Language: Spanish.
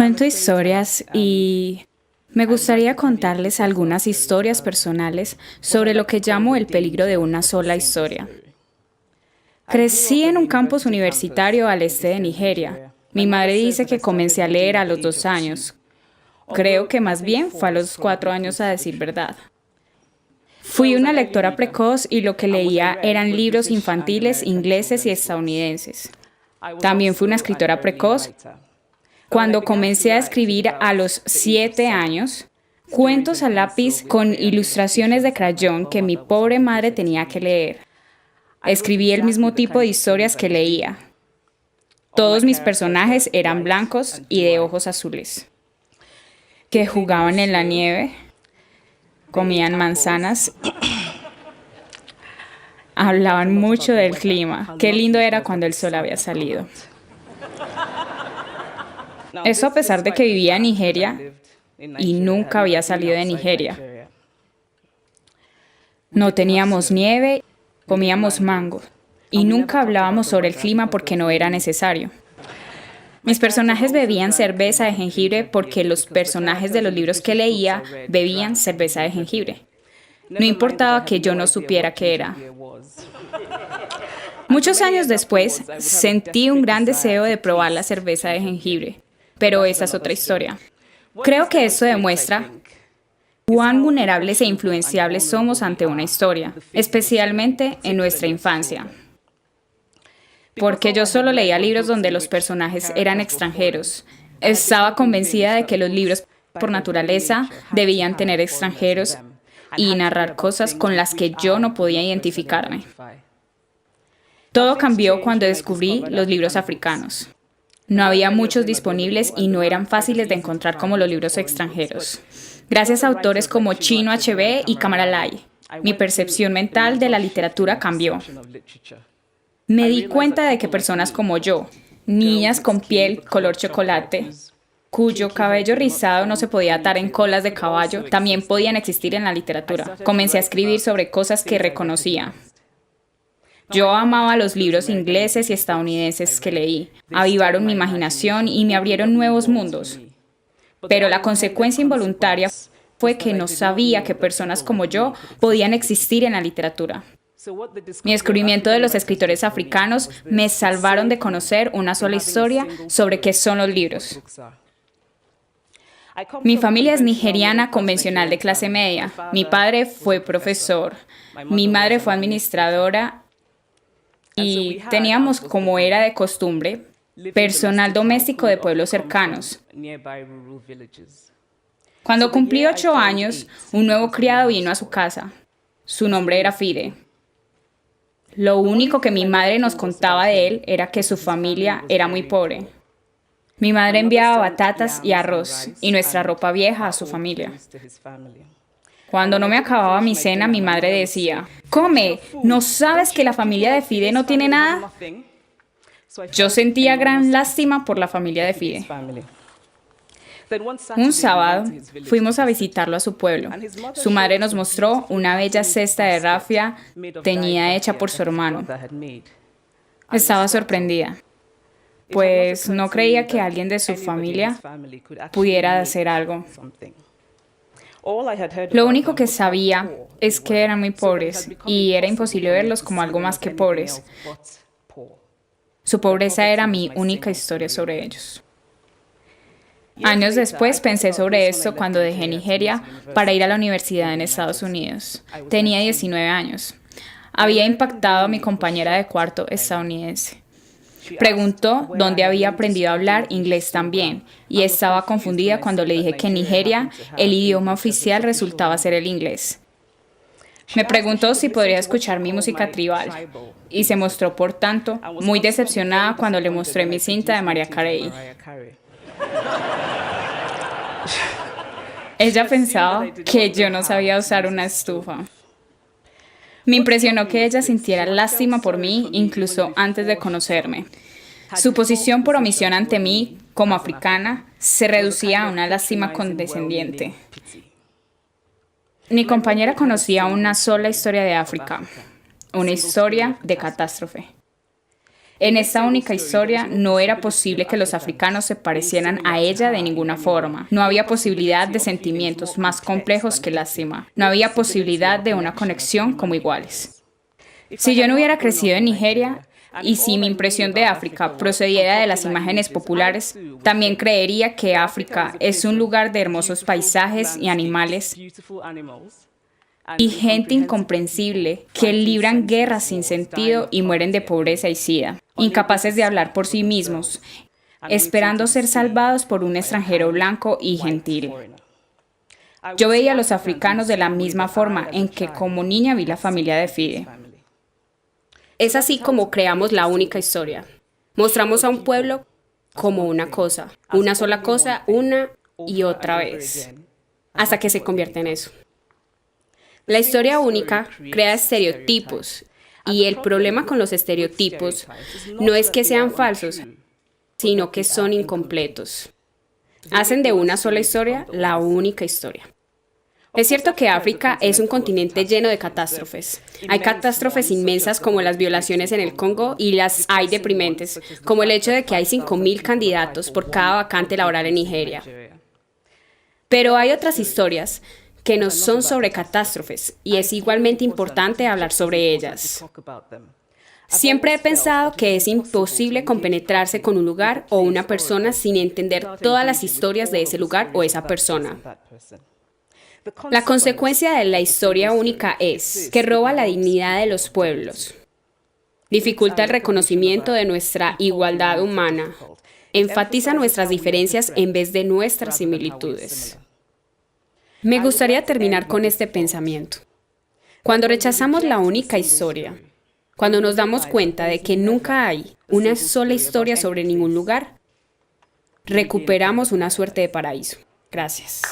Cuento historias y me gustaría contarles algunas historias personales sobre lo que llamo el peligro de una sola historia. Crecí en un campus universitario al este de Nigeria. Mi madre dice que comencé a leer a los 2 años. Creo que más bien fue a los 4 años a decir verdad. Fui una lectora precoz y lo que leía eran libros infantiles ingleses y estadounidenses. También fui una escritora precoz. Cuando comencé a escribir a los 7 años, cuentos a lápiz con ilustraciones de crayón que mi pobre madre tenía que leer. Escribí el mismo tipo de historias que leía. Todos mis personajes eran blancos y de ojos azules, que jugaban en la nieve, comían manzanas, hablaban mucho del clima. Qué lindo era cuando el sol había salido. Eso a pesar de que vivía en Nigeria y nunca había salido de Nigeria. No teníamos nieve, comíamos mango y nunca hablábamos sobre el clima porque no era necesario. Mis personajes bebían cerveza de jengibre porque los personajes de los libros que leía bebían cerveza de jengibre. No importaba que yo no supiera qué era. Muchos años después, sentí un gran deseo de probar la cerveza de jengibre, pero esa es otra historia. Creo que esto demuestra cuán vulnerables e influenciables somos ante una historia, especialmente en nuestra infancia. Porque yo solo leía libros donde los personajes eran extranjeros. Estaba convencida de que los libros, por naturaleza, debían tener extranjeros y narrar cosas con las que yo no podía identificarme. Todo cambió cuando descubrí los libros africanos. No había muchos disponibles y no eran fáciles de encontrar como los libros extranjeros. Gracias a autores como Chinua Achebe y Lai, mi percepción mental de la literatura cambió. Me di cuenta de que personas como yo, niñas con piel color chocolate, cuyo cabello rizado no se podía atar en colas de caballo, también podían existir en la literatura. Comencé a escribir sobre cosas que reconocía. Yo amaba los libros ingleses y estadounidenses que leí. Avivaron mi imaginación y me abrieron nuevos mundos. Pero la consecuencia involuntaria fue que no sabía que personas como yo podían existir en la literatura. Mi descubrimiento de los escritores africanos me salvaron de conocer una sola historia sobre qué son los libros. Mi familia es nigeriana convencional de clase media. Mi padre fue profesor, mi madre fue administradora y teníamos, como era de costumbre, personal doméstico de pueblos cercanos. Cuando cumplí 8 años, un nuevo criado vino a su casa. Su nombre era Fide. Lo único que mi madre nos contaba de él era que su familia era muy pobre. Mi madre enviaba batatas y arroz y nuestra ropa vieja a su familia. Cuando no me acababa mi cena, mi madre decía, «Come, ¿no sabes que la familia de Fide no tiene nada?» Yo sentía gran lástima por la familia de Fide. Un sábado fuimos a visitarlo a su pueblo. Su madre nos mostró una bella cesta de rafia teñida hecha por su hermano. Estaba sorprendida, pues no creía que alguien de su familia pudiera hacer algo. Lo único que sabía es que eran muy pobres y era imposible verlos como algo más que pobres. Su pobreza era mi única historia sobre ellos. Años después pensé sobre esto cuando dejé Nigeria para ir a la universidad en Estados Unidos. Tenía 19 años. Había impactado a mi compañera de cuarto estadounidense. Preguntó dónde había aprendido a hablar inglés también y estaba confundida cuando le dije que en Nigeria el idioma oficial resultaba ser el inglés. Me preguntó si podría escuchar mi música tribal y se mostró, por tanto, muy decepcionada cuando le mostré mi cinta de Mariah Carey. Ella pensaba que yo no sabía usar una estufa. Me impresionó que ella sintiera lástima por mí incluso antes de conocerme. Su posición por omisión ante mí, como africana, se reducía a una lástima condescendiente. Mi compañera conocía una sola historia de África, una historia de catástrofe. En esta única historia no era posible que los africanos se parecieran a ella de ninguna forma. No había posibilidad de sentimientos más complejos que lástima. No había posibilidad de una conexión como iguales. Si yo no hubiera crecido en Nigeria, y si mi impresión de África procediera de las imágenes populares, también creería que África es un lugar de hermosos paisajes y animales y gente incomprensible que libran guerras sin sentido y mueren de pobreza y sida, incapaces de hablar por sí mismos, esperando ser salvados por un extranjero blanco y gentil. Yo veía a los africanos de la misma forma en que como niña vi la familia de Fide. Es así como creamos la única historia. Mostramos a un pueblo como una cosa, una sola cosa, una y otra vez, hasta que se convierte en eso. La historia única crea estereotipos, y el problema con los estereotipos no es que sean falsos, sino que son incompletos. Hacen de una sola historia la única historia. Es cierto que África es un continente lleno de catástrofes. Hay catástrofes inmensas como las violaciones en el Congo y las hay deprimentes, como el hecho de que hay 5.000 candidatos por cada vacante laboral en Nigeria. Pero hay otras historias que no son sobre catástrofes y es igualmente importante hablar sobre ellas. Siempre he pensado que es imposible compenetrarse con un lugar o una persona sin entender todas las historias de ese lugar o esa persona. La consecuencia de la historia única es que roba la dignidad de los pueblos, dificulta el reconocimiento de nuestra igualdad humana, enfatiza nuestras diferencias en vez de nuestras similitudes. Me gustaría terminar con este pensamiento. Cuando rechazamos la única historia, cuando nos damos cuenta de que nunca hay una sola historia sobre ningún lugar, recuperamos una suerte de paraíso. Gracias.